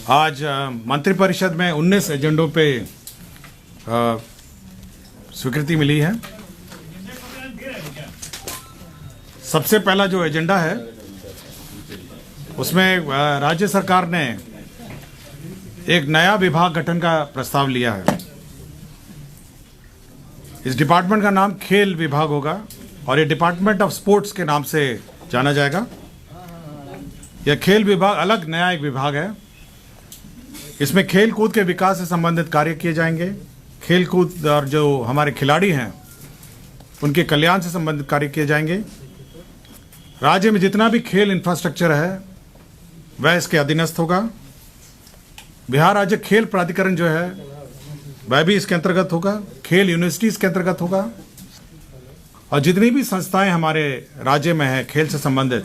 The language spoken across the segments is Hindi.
आज मंत्रिपरिषद में 19 एजेंडों पे स्वीकृति मिली है। सबसे पहला जो एजेंडा है उसमें राज्य सरकार ने एक नया विभाग गठन का प्रस्ताव लिया है। इस डिपार्टमेंट का नाम खेल विभाग होगा और ये डिपार्टमेंट ऑफ स्पोर्ट्स के नाम से जाना जाएगा। यह खेल विभाग अलग नया एक विभाग है। इसमें खेल कूद के विकास से संबंधित कार्य किए जाएंगे। खेल कूद और जो हमारे खिलाड़ी हैं उनके कल्याण से संबंधित कार्य किए जाएंगे। राज्य में जितना भी खेल इंफ्रास्ट्रक्चर है वह इसके अधीनस्थ होगा। बिहार राज्य खेल प्राधिकरण जो है वह भी इसके अंतर्गत होगा। खेल यूनिवर्सिटी इसके अंतर्गत होगा और जितनी भी संस्थाएं हमारे राज्य में है खेल से संबंधित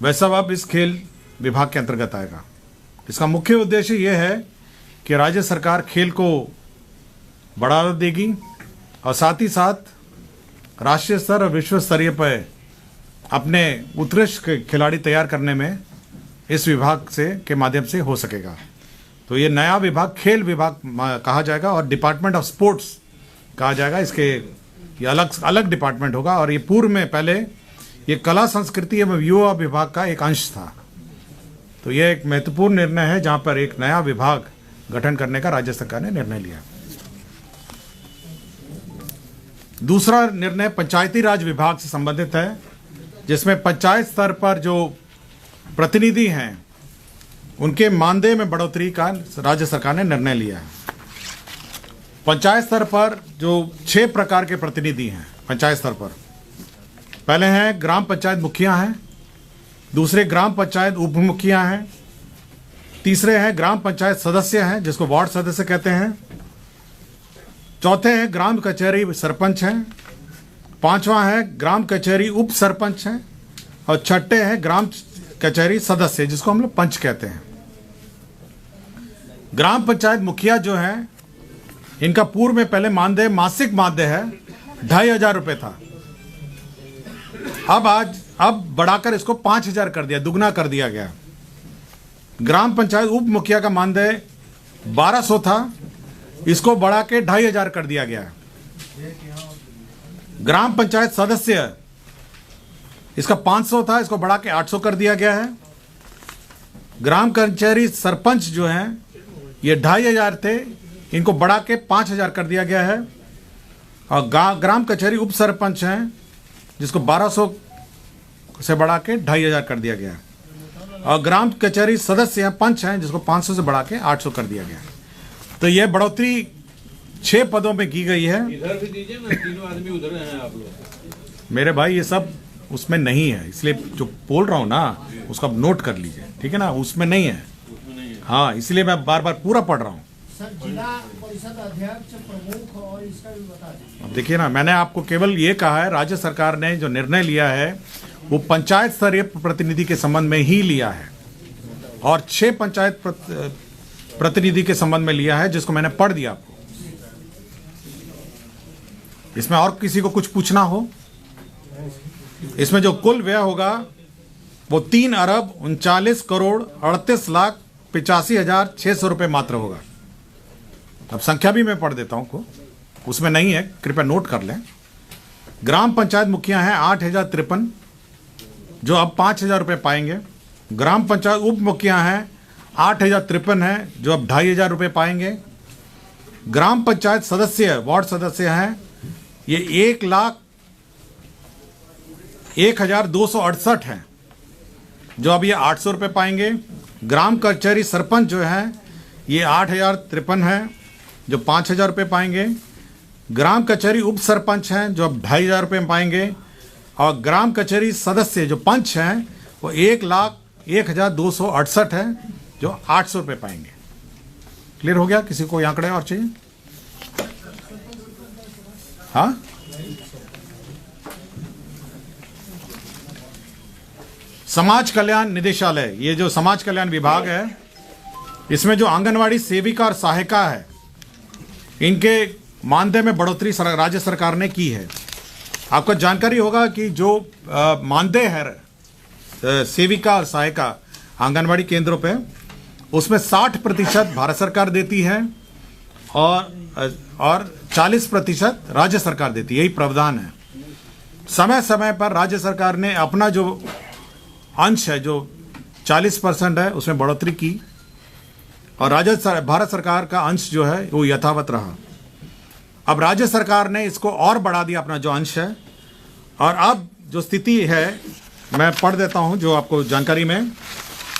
वह सब अब इस खेल विभाग के अंतर्गत आएगा। इसका मुख्य उद्देश्य यह है कि राज्य सरकार खेल को बढ़ावा देगी और साथ ही साथ राष्ट्रीय स्तर और विश्व स्तरीय पर अपने उत्कृष्ट खिलाड़ी तैयार करने में इस विभाग से के माध्यम से हो सकेगा। तो ये नया विभाग खेल विभाग कहा जाएगा और डिपार्टमेंट ऑफ स्पोर्ट्स कहा जाएगा। इसके ये अलग अलग डिपार्टमेंट होगा और ये पूर्व में पहले ये कला संस्कृति एवं युवा विभाग का एक अंश था। तो यह एक महत्वपूर्ण निर्णय है जहां पर एक नया विभाग गठन करने का राज्य सरकार ने निर्णय लिया। दूसरा निर्णय पंचायती राज विभाग से संबंधित है, जिसमें पंचायत स्तर पर जो प्रतिनिधि हैं उनके मानदेय में बढ़ोतरी का राज्य सरकार ने निर्णय लिया है। पंचायत स्तर पर जो 6 प्रकार के प्रतिनिधि हैं पंचायत स्तर पर, पहले हैं ग्राम पंचायत मुखिया हैं, दूसरे ग्राम पंचायत उप मुखिया हैं, तीसरे हैं ग्राम पंचायत सदस्य हैं जिसको वार्ड सदस्य कहते हैं, चौथे हैं ग्राम कचहरी सरपंच हैं, पांचवा है ग्राम कचहरी उप सरपंच हैं और छठे हैं ग्राम कचहरी सदस्य जिसको हम लोग पंच कहते हैं। ग्राम पंचायत मुखिया जो है इनका पूर्व में पहले मानदेय मासिक मानदेय है 2500 रुपये था। अब बढ़ाकर इसको 5000 कर दिया, दुगना कर दिया गया। ग्राम पंचायत उप मुखिया का मानदेय 1200 था, इसको बढ़ा के 2500 कर दिया गया। ग्राम पंचायत सदस्य इसका 500 था, इसको बढ़ा के 800 कर दिया गया है। ग्राम कचहरी सरपंच जो हैं ये 2500 थे, इनको बढ़ा के 5000 कर दिया गया है। और ग्राम कचहरी उप सरपंच हैं जिसको 1200 से बढ़ा के 2500 कर दिया गया है। और ग्राम कचहरी सदस्य हैं पंच हैं जिसको 500 से बढ़ा के 800 कर दिया गया। तो यह बढ़ोतरी 6 पदों में की गई है। इधर भी दीजिए ना, तीनों आदमी उधर हैं आप लोग। मेरे भाई ये सब उसमें नहीं है, इसलिए जो बोल रहा हूँ ना उसका नोट कर लीजिए, ठीक है ना। उसमें नहीं है, हाँ, इसलिए मैं बार बार पूरा पढ़ रहा हूँ। जिला परिषद अध्यक्ष प्रमुख और इसका भी बता दीजिए। अब देखिए ना, मैंने आपको केवल ये कहा है राज्य सरकार ने जो निर्णय लिया है वो पंचायत स्तरीय प्रतिनिधि के संबंध में ही लिया है और 6 पंचायत प्रतिनिधि के संबंध में लिया है जिसको मैंने पढ़ दिया आपको। इसमें और किसी को कुछ पूछना हो? इसमें जो कुल व्यय होगा वो 3,39,38,38,85,600 रुपये मात्र होगा। अब संख्या भी मैं पढ़ देता हूं, उसमें नहीं है, कृपया नोट कर लें। ग्राम पंचायत मुखिया हैं 8,053 जो अब 5,000 रुपये पाएंगे। ग्राम पंचायत उप मुखिया हैं 8,053 हैं जो अब 2,500 रुपये पाएंगे। ग्राम पंचायत सदस्य वार्ड सदस्य हैं ये 1,0268 हैं जो अब ये 800 रुपये पाएंगे। ग्राम कचहरी सरपंच जो हैं ये 8,053 हैं जो 5,000 रुपये पाएंगे। ग्राम कचहरी उप सरपंच हैं जो अब 2,500 रुपये पाएंगे। और ग्राम कचहरी सदस्य जो पंच हैं वो 1,01,268 हैं जो 800 रुपये पाएंगे। क्लियर हो गया? किसी को आंकड़े और चाहिए? हाँ, समाज कल्याण निदेशालय, ये जो समाज कल्याण विभाग है इसमें जो आंगनवाड़ी सेविका और सहायिका है इनके मानदेय में बढ़ोतरी राज्य सरकार ने की है। आपको जानकारी होगा कि जो मानदेय है सेविका और सहायिका आंगनवाड़ी केंद्रों पे उसमें 60% भारत सरकार देती है और 40% राज्य सरकार देती है। यही प्रावधान है। समय समय पर राज्य सरकार ने अपना जो अंश है, जो 40% है, उसमें बढ़ोतरी की और भारत सरकार का अंश जो है वो यथावत रहा। अब राज्य सरकार ने इसको और बढ़ा दिया, अपना जो अंश है। और अब जो स्थिति है, मैं पढ़ देता हूं जो आपको जानकारी में।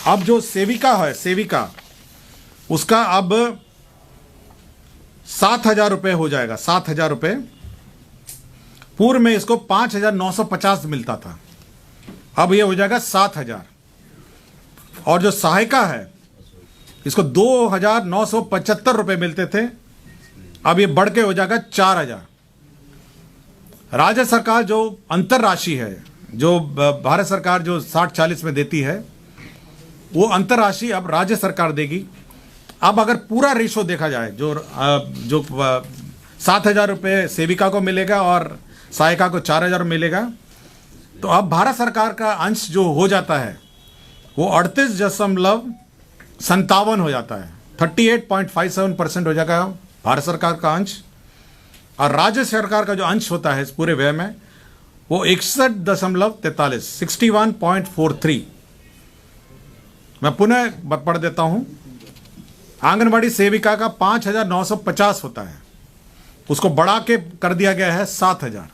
अब जो सेविका है, सेविका, उसका अब 7,000 रुपये हो जाएगा। 7,000 रुपये। पूर्व में इसको 5,950 मिलता था, अब ये हो जाएगा 7,000। और जो सहायिका है, इसको 2,975 रुपये मिलते थे, अब ये बढ़ के हो जाएगा 4,000। राज्य सरकार जो अंतर राशि है, जो भारत सरकार जो 60-40 में देती है, वो अंतर राशि अब राज्य सरकार देगी। अब अगर पूरा रेशो देखा जाए, जो 7,000 रुपये सेविका को मिलेगा और सहायिका को 4,000 मिलेगा, तो अब भारत सरकार का अंश जो हो जाता है वो 38.57 हो जाता है। 38.57% हो जाएगा भारत सरकार का अंश। और राज्य सरकार का जो अंश होता है इस पूरे व्यय में, वो 61.43, 61.43। मैं पुनः पढ़ देता हूं। आंगनबाड़ी सेविका का 5,950 होता है, उसको बढ़ा के कर दिया गया है 7,000।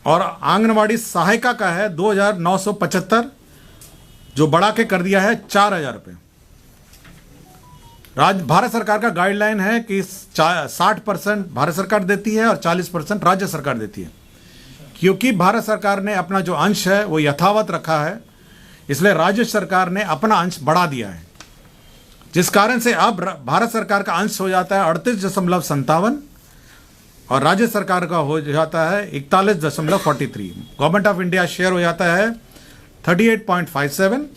और आंगनबाड़ी सहायिका का है 2,975, जो बढ़ा के कर दिया है 4,000 रुपये। भारत सरकार का गाइडलाइन है कि 60% भारत सरकार देती है और 40% राज्य सरकार देती है। क्योंकि भारत सरकार ने अपना जो अंश है वो यथावत रखा है, इसलिए राज्य सरकार ने अपना अंश बढ़ा दिया है, जिस कारण से अब भारत सरकार का अंश हो जाता है 38.57 और राज्य सरकार का हो जाता है 41.43। गवर्नमेंट ऑफ इंडिया शेयर हो जाता है 38.57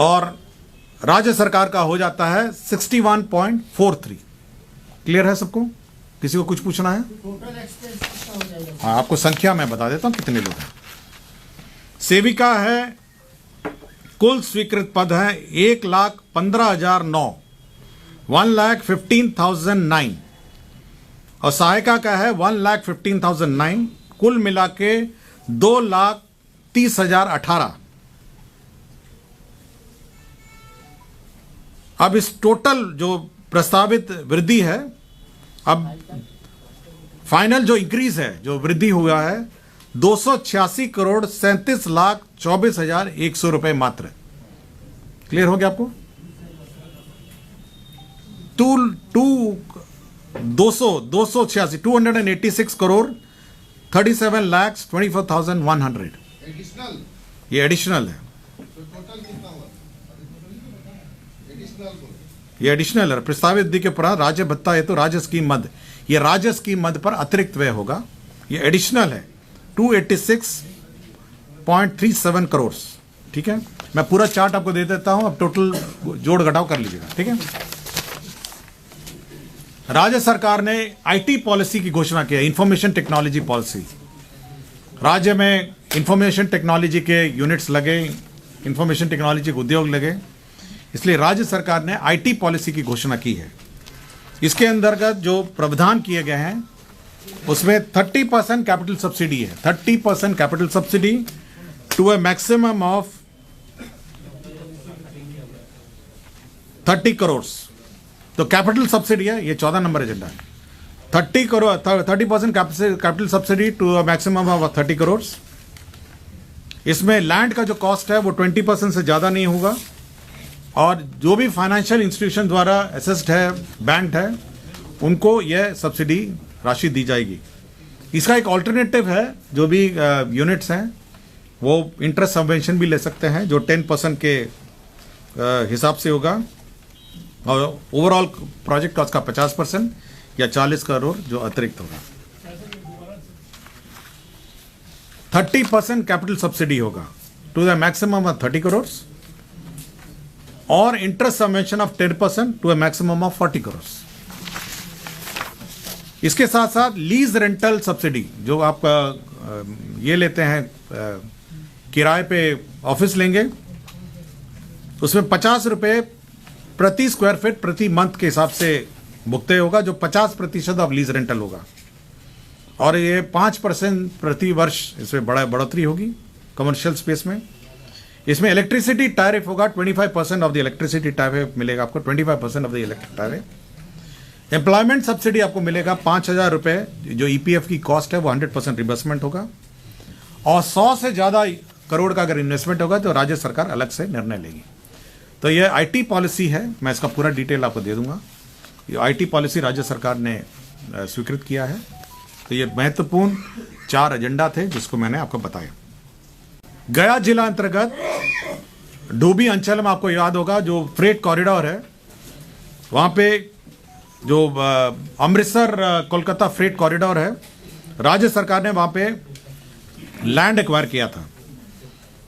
और राज्य सरकार का हो जाता है 61.43। क्लियर है सबको? किसी को कुछ पूछना है? टोटल एक्सपेंस कितना हो जाएगा? हाँ, आपको संख्या मैं बता देता हूं कितने लोग हैं। सेविका है, कुल स्वीकृत पद है 1,15,009, 1,15,009। और सहायिका का है 1,15,009। कुल मिला के 2,30,018। अब इस टोटल जो प्रस्तावित वृद्धि है, अब फाइनल जो इंक्रीज है, जो वृद्धि हुआ है, 286,37,24,100 रुपए मात्र। क्लियर हो गया आपको? 286 करोड़ 37,24,100। एडिशनल, ये एडिशनल है। तो टोटल कितना हुआ? एडिशनल ये एडिशनल है। प्रस्तावित वृद्धि के उपरांत राज्य भत्ता हेतु राज्य स्कीम मद, ये राज्य स्कीम मद पर अतिरिक्त व्यय होगा। ये एडिशनल है 286.37 करोड़। ठीक है, मैं पूरा चार्ट आपको दे देता हूं, अब टोटल जोड़ घटाव कर लीजिएगा। ठीक है, राज्य सरकार ने आईटी पॉलिसी की घोषणा की है, इंफॉर्मेशन टेक्नोलॉजी पॉलिसी। राज्य में इंफॉर्मेशन टेक्नोलॉजी के यूनिट्स लगे, इंफॉर्मेशन टेक्नोलॉजी के उद्योग लगे, इसलिए राज्य सरकार ने आईटी पॉलिसी की घोषणा की है। इसके अंतर्गत जो प्रावधान किए गए हैं उसमें 30% कैपिटल सब्सिडी है, 30% capital subsidy to a maximum of 30 crore. तो कैपिटल सब्सिडी है, ये 14 नंबर एजेंडा है। 30% capital subsidy to a maximum of 30 crore. इसमें लैंड का जो कॉस्ट है वो 20% से ज़्यादा नहीं होगा और जो भी फाइनेंशियल इंस्टीट्यूशन द्वारा असेस्ड है, बैंक्ड है, उनको यह सब्सिडी राशि दी जाएगी। इसका एक ऑल्टरनेटिव है, जो भी यूनिट्स हैं वो इंटरेस्ट सबवेंशन भी ले सकते हैं, जो 10% के हिसाब से होगा और ओवरऑल प्रोजेक्ट कॉस्ट का 50% या 40 करोड़ जो अतिरिक्त होगा। 30% कैपिटल सब्सिडी होगा to the maximum of 30 crore और interest subvention of 10% to a maximum of 40 crore. इसके साथ साथ लीज रेंटल सब्सिडी, जो आप ये लेते हैं, किराए पे ऑफिस लेंगे, उसमें 50 रुपये प्रति स्क्वायर फीट प्रति मंथ के हिसाब से भुगते होगा, जो 50% ऑफ लीज रेंटल होगा। और ये 5% प्रति वर्ष इसमें बढ़ोतरी होगी कमर्शियल स्पेस में। इसमें इलेक्ट्रिसिटी टैरिफ होगा 25% ऑफ द इलेक्ट्रिसिटी टैरिफ मिलेगा आपको, 25% of the electric tariff. Employment subsidy आपको मिलेगा 5,000 रुपये, जो ईपीएफ की कॉस्ट है वो 100% रिबर्समेंट होगा। और 100 से ज़्यादा करोड़ का अगर इन्वेस्टमेंट होगा तो राज्य सरकार अलग से निर्णय लेगी। तो ये आईटी पॉलिसी है, मैं इसका पूरा डिटेल आपको दे दूंगा। ये आईटी पॉलिसी राज्य सरकार ने स्वीकृत किया है। तो ये महत्वपूर्ण 4 एजेंडा थे जिसको मैंने आपको बताया। गया जिला अंतर्गत डोभी अंचल में आपको याद होगा जो फ्रेट कॉरिडोर है, वहाँ पे जो अमृतसर कोलकाता फ्रेट कॉरिडोर है, राज्य सरकार ने वहाँ पे लैंड एक्वायर किया था।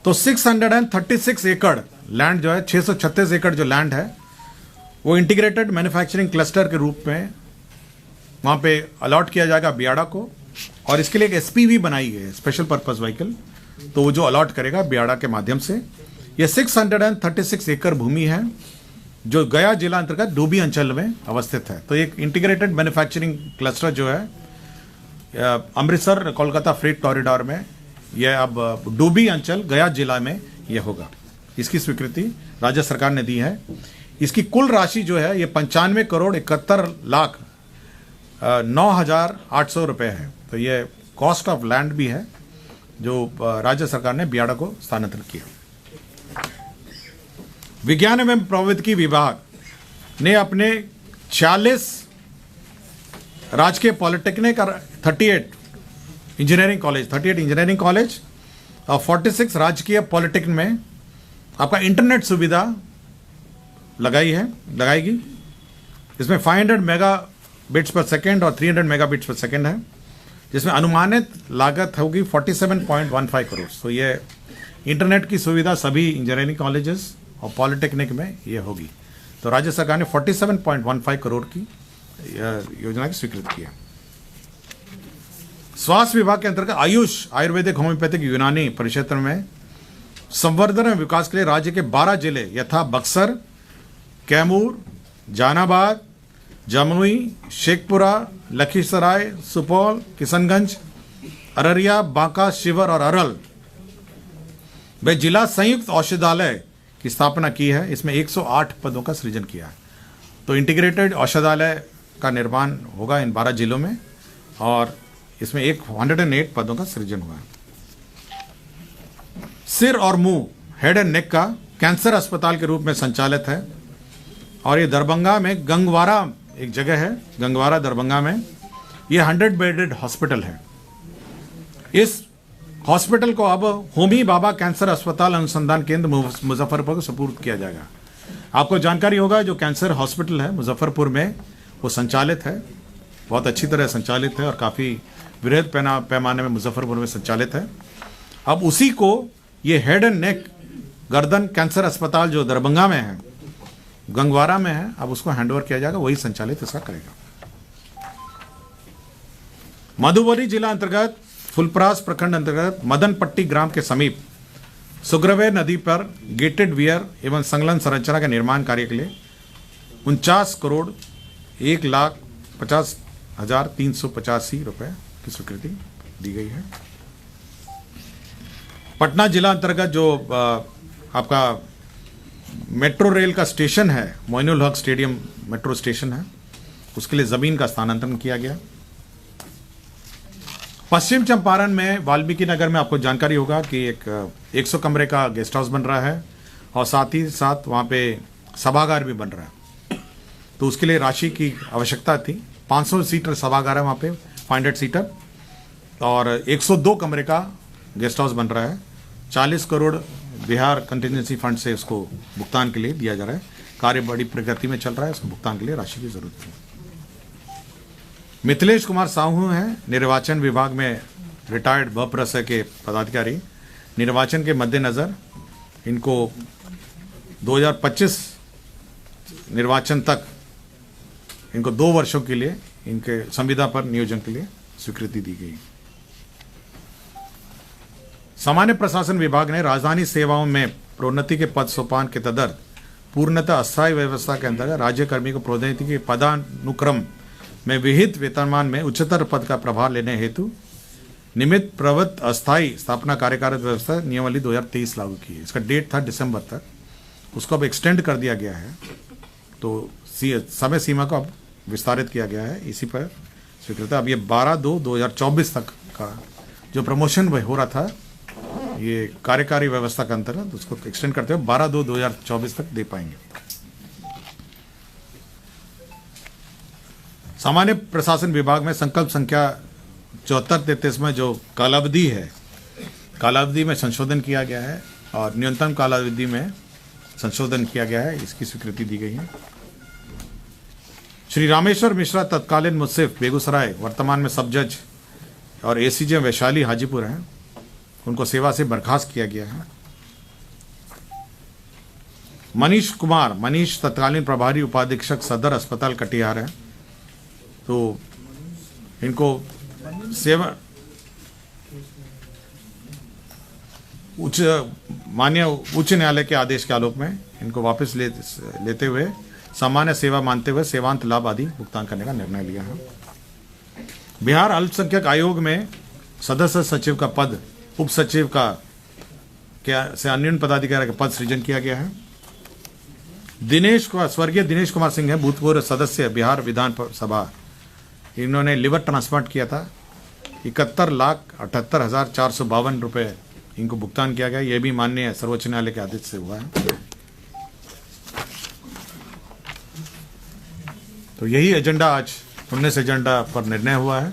तो 636 एकड़ लैंड जो है, 636 एकड़ जो लैंड है वो इंटीग्रेटेड मैन्युफैक्चरिंग क्लस्टर के रूप में वहाँ पे अलॉट किया जाएगा बियाड़ा को। और इसके लिए एक एसपीवी बनाई गई है, स्पेशल पर्पस व्हीकल, तो वो जो अलॉट करेगा बियाड़ा के माध्यम से। ये 636 एकड़ भूमि है जो गया जिला अंतर्गत डोभी अंचल में अवस्थित है। तो एक इंटीग्रेटेड मैन्युफैक्चरिंग क्लस्टर जो है अमृतसर कोलकाता फ्रेट कॉरिडोर में, यह अब डोभी अंचल गया जिला में यह होगा। इसकी स्वीकृति राज्य सरकार ने दी है। इसकी कुल राशि जो है ये 95,71,09,800 रुपये है। तो ये कॉस्ट ऑफ लैंड भी है जो राज्य सरकार ने बियाड़ा को स्थानांतरित किया। विज्ञान एवं प्रौद्योगिकी विभाग ने अपने 46 राजकीय पॉलिटेक्निक और 38 इंजीनियरिंग कॉलेज और 46 राजकीय पॉलिटेक्निक में आपका इंटरनेट सुविधा लगाएगी। इसमें 500 मेगाबिट्स पर सेकेंड और 300 मेगाबिट्स पर सेकेंड है, जिसमें अनुमानित लागत होगी 47.15 करोड़। तो ये इंटरनेट की सुविधा सभी इंजीनियरिंग कॉलेजेस और पॉलिटेक्निक में ये होगी। तो राज्य सरकार ने 47.15 करोड़ की योजना की स्वीकृति की है। स्वास्थ्य विभाग के अंतर्गत आयुष, आयुर्वेदिक, होम्योपैथिक, यूनानी परिक्षेत्र में संवर्धन एवं विकास के लिए राज्य के 12 जिले यथा बक्सर, कैमूर, जहानाबाद, जमुई, शेखपुरा, लखीसराय, सुपौल, किशनगंज, अररिया, बांका, शिवहर और अरवल वे जिला संयुक्त औषधालय की स्थापना की है। इसमें 108 पदों का सृजन किया है। तो इंटीग्रेटेड औषधालय का निर्माण होगा इन 12 जिलों में और इसमें 108 पदों का सृजन हुआ है। सिर और मुंह, हेड एंड नेक का कैंसर अस्पताल के रूप में संचालित है और ये दरभंगा में गंगवारा एक जगह है, गंगवारा दरभंगा में ये 100 बेडेड हॉस्पिटल है। इस हॉस्पिटल को अब होमी बाबा कैंसर अस्पताल अनुसंधान केंद्र मुजफ्फरपुर को सुपुर्द किया जाएगा। आपको जानकारी होगा जो कैंसर हॉस्पिटल है मुजफ्फरपुर में वो संचालित है, बहुत अच्छी तरह संचालित है और काफ़ी वृहद पैमाने में मुजफ्फरपुर में संचालित है। अब उसी को ये हेड एंड नेक गर्दन कैंसर अस्पताल जो दरभंगा में है, गंगवारा में है, अब उसको हैंडओवर किया जाएगा, वही संचालित इसका करेगा। मधुबनी जिला अंतर्गत फुलपरास प्रखंड अंतर्गत मदनपट्टी ग्राम के समीप सुग्रवे नदी पर गेटेड वियर एवं संलग्न संरचना के निर्माण कार्य के लिए 49 करोड़ 1,50,385 रुपए की स्वीकृति दी गई है। पटना जिला अंतर्गत जो आपका मेट्रो रेल का स्टेशन है, Moinul Haq stadium metro station है, उसके लिए जमीन का स्थानांतरण किया गया। पश्चिम चंपारण में वाल्मीकि नगर में आपको जानकारी होगा कि एक 100 कमरे का गेस्ट हाउस बन रहा है और साथ ही साथ वहाँ पे सभागार भी बन रहा है। तो उसके लिए राशि की आवश्यकता थी। 500 सीटर सभागार है वहाँ पे, 500 सीटर, और 102 कमरे का गेस्ट हाउस बन रहा है। 40 करोड़ बिहार कंटिजेंसी फंड से उसको भुगतान के लिए दिया जा रहा है। कार्य बड़ी प्रगति में चल रहा है, उसको भुगतान के लिए राशि की जरूरत है। मिथिलेश कुमार साहू हैं निर्वाचन विभाग में रिटायर्ड बप्रस के पदाधिकारी। निर्वाचन के मद्देनज़र इनको 2025 निर्वाचन तक इनको 2 वर्षों के लिए इनके संविदा पर नियोजन के लिए स्वीकृति दी गई। सामान्य प्रशासन विभाग ने राजधानी सेवाओं में प्रोन्नति के पद सोपान के तहत पूर्णतः अस्थायी व्यवस्था के अंतर्गत राज्य कर्मी को प्रोन्नति के पदानुक्रम में विहित वेतनमान में उच्चतर पद का प्रभार लेने हेतु निमित्त प्रवृत्त अस्थायी स्थापना कार्यकारित व्यवस्था नियमावली 2023 लागू की है। इसका डेट था दिसंबर तक, उसको अब एक्सटेंड कर दिया गया है, तो समय सीमा को अब विस्तारित किया गया है। इसी पर स्वीकृत अब ये 12/2/2024 तक का जो प्रमोशन हो रहा था ये कार्यकारी व्यवस्था के अंतर्गत, उसको एक्सटेंड करते हुए 12/2/2024 तक दे पाएंगे। सामान्य प्रशासन विभाग में संकल्प संख्या 7433 में जो कालावधि है, कालावधि में संशोधन किया गया है और न्यूनतम कालावधि में संशोधन किया गया है, इसकी स्वीकृति दी गई है। श्री रामेश्वर मिश्रा तत्कालीन मुंसिफ बेगूसराय, वर्तमान में सब जज और एसीजे वैशाली हाजीपुर हैं, उनको सेवा से बर्खास्त किया गया है। मनीष तत्कालीन प्रभारी उपाधीक्षक सदर अस्पताल कटिहार हैं, तो इनको सेवा माननीय उच्च न्यायालय के आदेश के आलोक में इनको वापस लेते हुए सामान्य सेवा मानते हुए सेवांत लाभ आदि भुगतान करने का निर्णय लिया है। बिहार अल्पसंख्यक आयोग में सदस्य सचिव का पद उप सचिव का से अन्य पदाधिकारी का पद सृजन किया गया है। स्वर्गीय दिनेश कुमार सिंह है, भूतपूर्व सदस्य बिहार विधान सभा, इन्होंने लिवर ट्रांसप्लांट किया था। 71,78,452 रुपये इनको भुगतान किया गया। यह भी माननीय सर्वोच्च न्यायालय के आदेश से हुआ है। तो यही एजेंडा आज 19 एजेंडा पर निर्णय हुआ है।